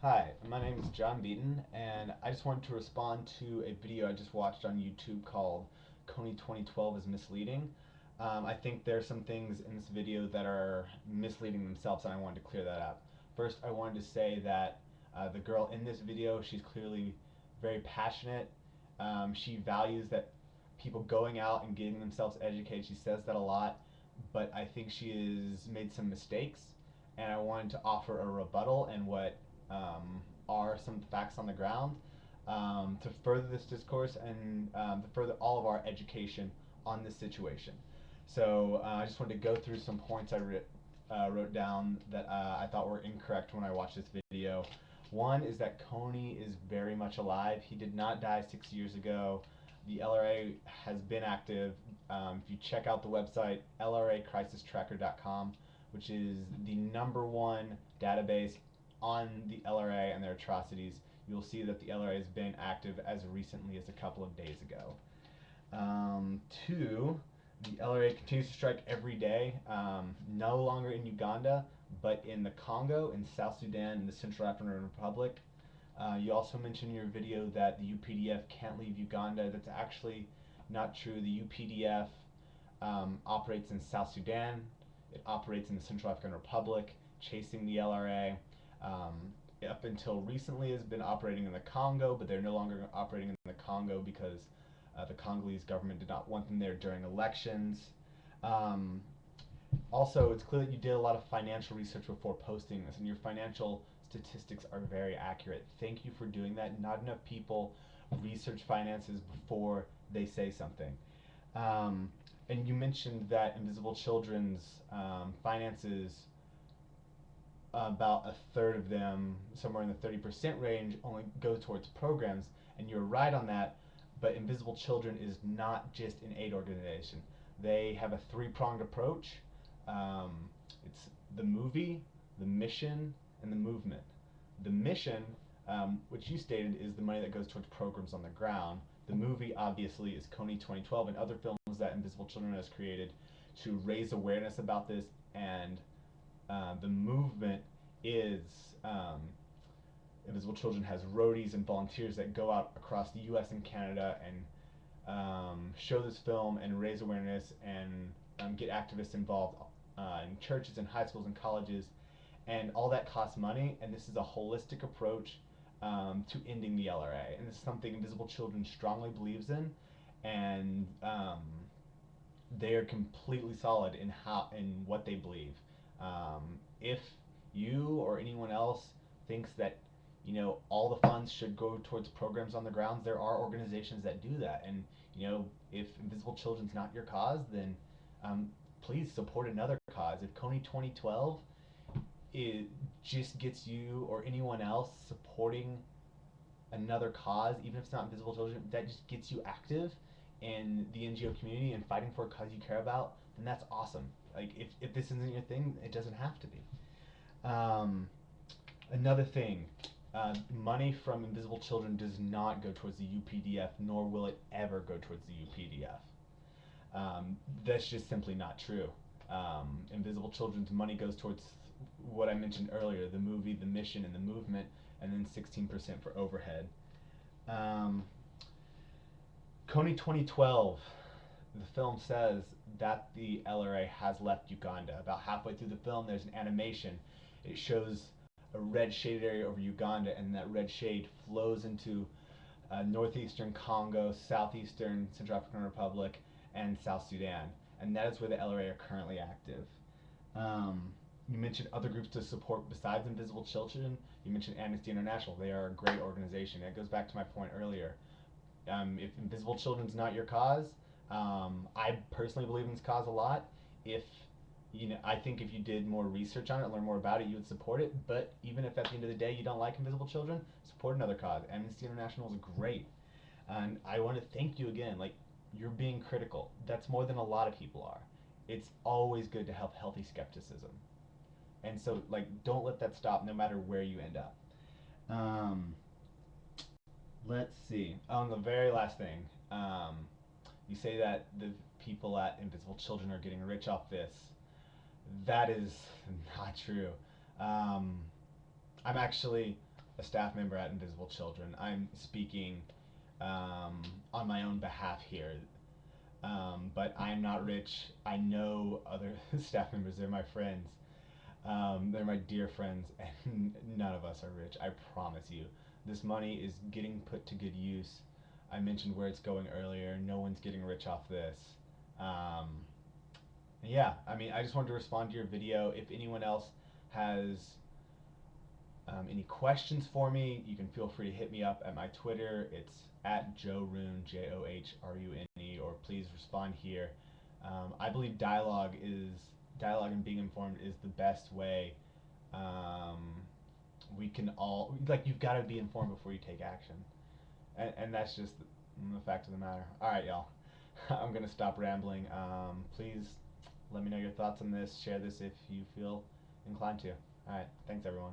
Hi, my name is John Beaton, and I just wanted to respond to a video I just watched on YouTube called Kony 2012 is Misleading. I think there are some things in this video that are misleading themselves, and I wanted to clear that up. First, I wanted to say that the girl in this video, she's clearly very passionate. She values that people going out and getting themselves educated. She says that a lot, but I think she has made some mistakes, and I wanted to offer a rebuttal and what are some facts on the ground to further this discourse and to further all of our education on this situation. So I just wanted to go through some points I wrote down that I thought were incorrect when I watched this video. One is that Kony is very much alive. He did not die 6 years ago. The LRA has been active. If you check out the website lracrisistracker.com, which is the #1 database on the LRA and their atrocities, you'll see that the LRA has been active as recently as a couple of days ago. Two, the LRA continues to strike every day, no longer in Uganda, but in the Congo, in South Sudan, and the Central African Republic. You also mentioned in your video that the UPDF can't leave Uganda. That's actually not true. The UPDF operates in South Sudan. It operates in the Central African Republic, chasing the LRA. Up until recently has been operating in the Congo, but they're no longer operating in the Congo because the Congolese government did not want them there during elections. Um, Also, it's clear that you did a lot of financial research before posting this, and your financial statistics are very accurate. Thank you for doing that. Not enough people research finances before they say something. Um, and you mentioned that Invisible Children's finances, about a third of them, somewhere in the 30% range, only go towards programs, and you're right on that. But Invisible Children is not just an aid organization. They have a three-pronged approach. Um, it's the movie, the mission, and the movement. The mission, which you stated, is the money that goes towards programs on the ground. The movie, obviously, is Kony 2012 and other films that Invisible Children has created to raise awareness about this, and the movement is Invisible Children has roadies and volunteers that go out across the U.S. and Canada and show this film and raise awareness and get activists involved in churches and high schools and colleges, and all that costs money. And this is a holistic approach to ending the LRA, and this is something Invisible Children strongly believes in, and they are completely solid in what they believe. If you or anyone else thinks that all the funds should go towards programs on the grounds, there are organizations that do that. And if Invisible Children's not your cause, then please support another cause. If Kony 2012 it just gets you or anyone else supporting another cause, even if it's not Invisible Children, that just gets you active in the NGO community and fighting for a cause you care about, then that's awesome. Like, if this isn't your thing, it doesn't have to be. Um, Another thing, money from Invisible Children does not go towards the UPDF, nor will it ever go towards the UPDF. That's just simply not true. Invisible Children's money goes towards what I mentioned earlier, the movie, the mission, and the movement, and then 16% for overhead. Um, Kony 2012, the film says that the LRA has left Uganda. About halfway through the film, there's an animation. It shows a red shaded area over Uganda, and that red shade flows into northeastern Congo, southeastern Central African Republic, and South Sudan. And that is where the LRA are currently active. You mentioned other groups to support besides Invisible Children. You mentioned Amnesty International. They are a great organization. It goes back to my point earlier. If Invisible Children's not your cause, I personally believe in this cause a lot. If I think if you did more research on it, learn more about it, you would support it. But even if at the end of the day you don't like Invisible Children, support another cause. Amnesty International is great, and I want to thank you again. Like, you're being critical. That's more than a lot of people are. It's always good to have healthy skepticism, and so like don't let that stop, no matter where you end up. Um, let's see. On the very last thing, you say that the people at Invisible Children are getting rich off this. That is not true. Um, I'm actually a staff member at Invisible Children. I'm speaking on my own behalf here. But I'm not rich. I know other staff members. They're my friends. They're my dear friends, and none of us are rich. I promise you. This money is getting put to good use. I mentioned where it's going earlier. No one's getting rich off this. Um, yeah, I mean, I just wanted to respond to your video. If anyone else has any questions for me, you can feel free to hit me up at my Twitter. It's at Johrune, Johrune, or please respond here. I believe dialogue and being informed is the best way. Um, we can all, like, you've got to be informed before you take action, and that's just the fact of the matter. All right, y'all. I'm gonna stop rambling. Please let me know your thoughts on this. Share this if you feel inclined to. All right, thanks everyone.